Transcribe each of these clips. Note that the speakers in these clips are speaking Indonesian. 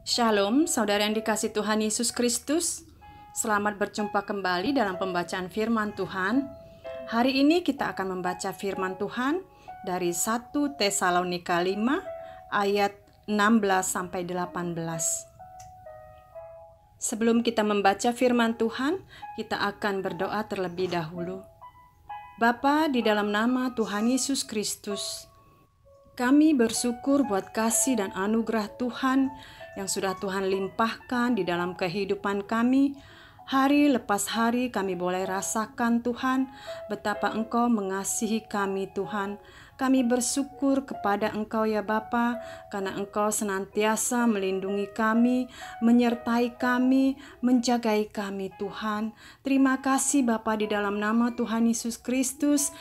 Shalom, saudara yang dikasihi Tuhan Yesus Kristus. Selamat berjumpa kembali dalam pembacaan firman Tuhan. Hari ini kita akan membaca firman Tuhan dari 1 Tesalonika 5 ayat 16-18. Sebelum kita membaca firman Tuhan, kita akan berdoa terlebih dahulu. Bapa, di dalam nama Tuhan Yesus Kristus, kami bersyukur buat kasih dan anugerah Tuhan yang sudah Tuhan limpahkan di dalam kehidupan kami. Hari lepas hari kami boleh rasakan Tuhan betapa Engkau mengasihi kami Tuhan. Kami bersyukur kepada Engkau ya Bapa, karena Engkau senantiasa melindungi kami, menyertai kami, menjagai kami Tuhan. Terima kasih Bapa di dalam nama Tuhan Yesus Kristus.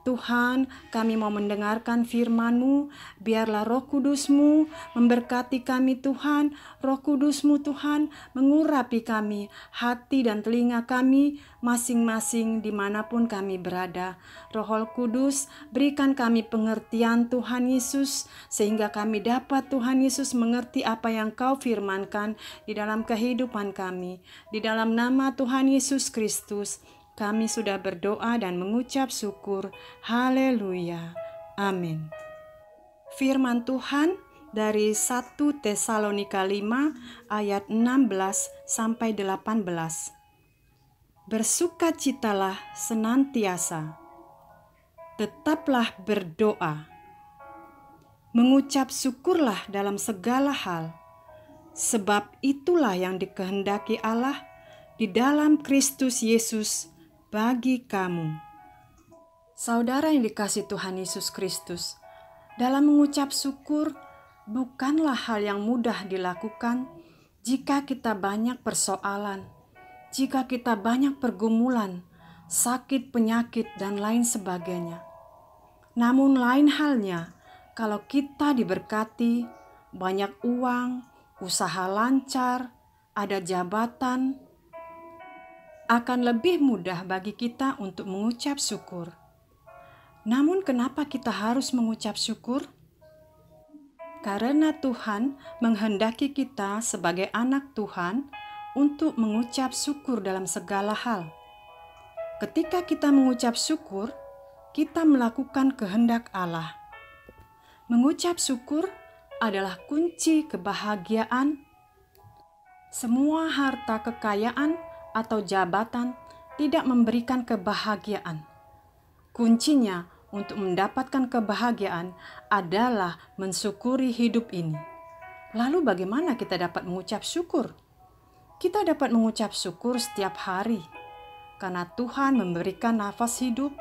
Tuhan, kami mau mendengarkan firman-Mu, biarlah Roh Kudus-Mu memberkati kami Tuhan, Roh Kudus-Mu Tuhan mengurapi kami, hati dan telinga kami masing-masing dimanapun kami berada. Roh Kudus, berikan kami pengertian Tuhan Yesus, sehingga kami dapat Tuhan Yesus mengerti apa yang Kau firmankan di dalam kehidupan kami. Di dalam nama Tuhan Yesus Kristus, kami sudah berdoa dan mengucap syukur. Haleluya. Amin. Firman Tuhan dari 1 Tesalonika 5 ayat 16-18. Bersukacitalah senantiasa. Tetaplah berdoa. Mengucap syukurlah dalam segala hal. Sebab itulah yang dikehendaki Allah di dalam Kristus Yesus bagi kamu. Saudara yang dikasihi Tuhan Yesus Kristus, dalam mengucap syukur bukanlah hal yang mudah dilakukan jika kita banyak persoalan, jika kita banyak pergumulan, sakit, penyakit, dan lain sebagainya. Namun lain halnya kalau kita diberkati, banyak uang, usaha lancar, ada jabatan, akan lebih mudah bagi kita untuk mengucap syukur. Namun kenapa kita harus mengucap syukur? Karena Tuhan menghendaki kita sebagai anak Tuhan untuk mengucap syukur dalam segala hal. Ketika kita mengucap syukur, kita melakukan kehendak Allah. Mengucap syukur adalah kunci kebahagiaan. Semua harta kekayaan atau jabatan tidak memberikan kebahagiaan. Kuncinya untuk mendapatkan kebahagiaan adalah mensyukuri hidup ini. Lalu bagaimana kita dapat mengucap syukur? Kita dapat mengucap syukur setiap hari, karena Tuhan memberikan nafas hidup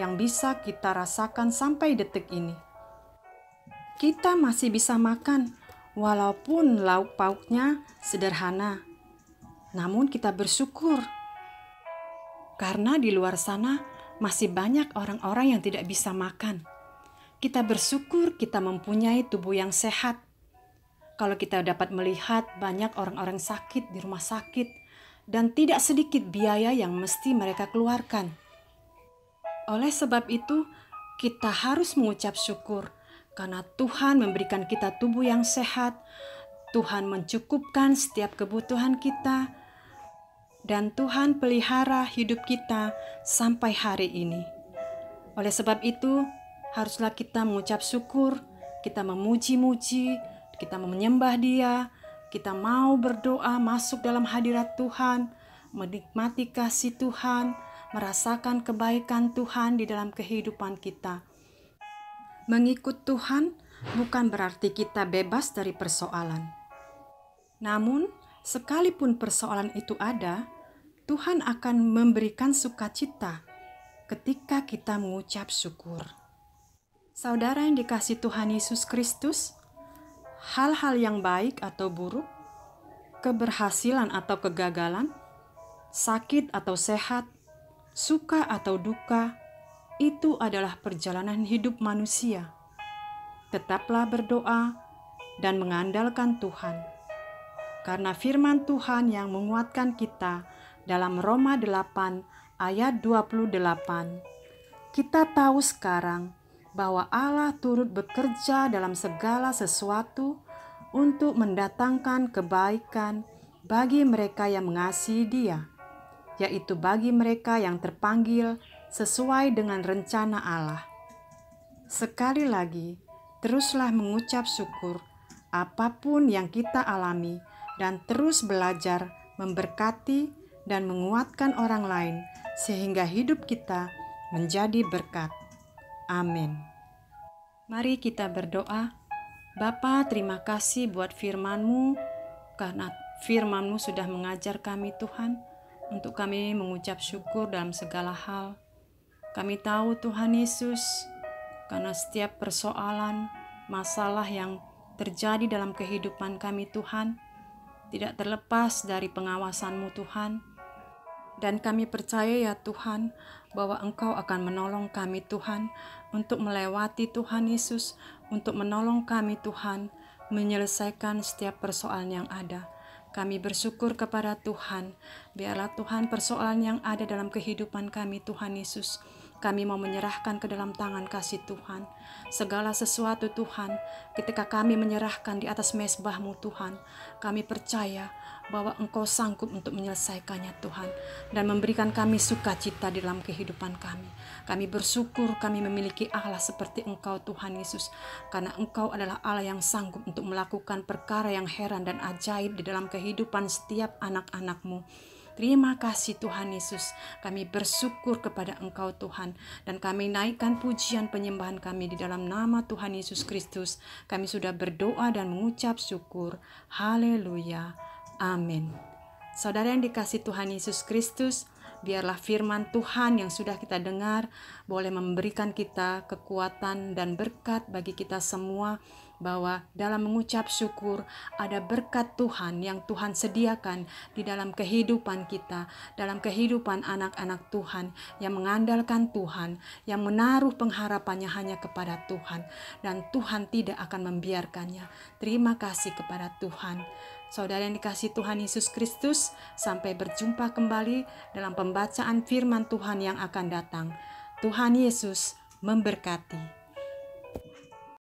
yang bisa kita rasakan sampai detik ini. Kita masih bisa makan, walaupun lauk pauknya sederhana. Namun kita bersyukur, karena di luar sana masih banyak orang-orang yang tidak bisa makan. Kita bersyukur kita mempunyai tubuh yang sehat. Kalau kita dapat melihat banyak orang-orang sakit di rumah sakit, dan tidak sedikit biaya yang mesti mereka keluarkan. Oleh sebab itu, kita harus mengucap syukur, karena Tuhan memberikan kita tubuh yang sehat, Tuhan mencukupkan setiap kebutuhan kita, dan Tuhan pelihara hidup kita sampai hari ini. Oleh sebab itu, haruslah kita mengucap syukur, kita memuji-muji, kita menyembah Dia, kita mau berdoa masuk dalam hadirat Tuhan, menikmati kasih Tuhan, merasakan kebaikan Tuhan di dalam kehidupan kita. Mengikut Tuhan bukan berarti kita bebas dari persoalan. Namun, sekalipun persoalan itu ada, Tuhan akan memberikan sukacita ketika kita mengucap syukur. Saudara yang dikasihi Tuhan Yesus Kristus, hal-hal yang baik atau buruk, keberhasilan atau kegagalan, sakit atau sehat, suka atau duka, itu adalah perjalanan hidup manusia. Tetaplah berdoa dan mengandalkan Tuhan. Karena firman Tuhan yang menguatkan kita dalam Roma 8 ayat 28. Kita tahu sekarang bahwa Allah turut bekerja dalam segala sesuatu untuk mendatangkan kebaikan bagi mereka yang mengasihi Dia, yaitu bagi mereka yang terpanggil sesuai dengan rencana Allah. Sekali lagi, teruslah mengucap syukur apapun yang kita alami dan terus belajar memberkati dan menguatkan orang lain sehingga hidup kita menjadi berkat. Amin. Mari kita berdoa. Bapa, terima kasih buat firman-Mu, karena firman-Mu sudah mengajar kami Tuhan, untuk kami mengucap syukur dalam segala hal. Kami tahu Tuhan Yesus, karena setiap persoalan, masalah yang terjadi dalam kehidupan kami Tuhan, tidak terlepas dari pengawasan-Mu Tuhan. Dan kami percaya ya Tuhan, bahwa Engkau akan menolong kami Tuhan, untuk melewati Tuhan Yesus, untuk menolong kami Tuhan, menyelesaikan setiap persoalan yang ada. Kami bersyukur kepada Tuhan, biarlah Tuhan persoalan yang ada dalam kehidupan kami Tuhan Yesus, kami mau menyerahkan ke dalam tangan kasih Tuhan. Segala sesuatu Tuhan, ketika kami menyerahkan di atas mezbah-Mu Tuhan, kami percaya bahwa Engkau sanggup untuk menyelesaikannya Tuhan, dan memberikan kami sukacita di dalam kehidupan kami. Kami bersyukur kami memiliki Allah seperti Engkau Tuhan Yesus, karena Engkau adalah Allah yang sanggup untuk melakukan perkara yang heran dan ajaib di dalam kehidupan setiap anak-anak-Mu. Terima kasih Tuhan Yesus, kami bersyukur kepada Engkau Tuhan, dan kami naikkan pujian penyembahan kami di dalam nama Tuhan Yesus Kristus. Kami sudah berdoa dan mengucap syukur. Haleluya. Amin. Saudara yang dikasihi Tuhan Yesus Kristus, biarlah firman Tuhan yang sudah kita dengar boleh memberikan kita kekuatan dan berkat bagi kita semua, bahwa dalam mengucap syukur ada berkat Tuhan yang Tuhan sediakan di dalam kehidupan kita, dalam kehidupan anak-anak Tuhan yang mengandalkan Tuhan, yang menaruh pengharapannya hanya kepada Tuhan, dan Tuhan tidak akan membiarkannya. Terima kasih kepada Tuhan. Saudara yang dikasihi Tuhan Yesus Kristus, sampai berjumpa kembali dalam pembacaan firman Tuhan yang akan datang. Tuhan Yesus memberkati.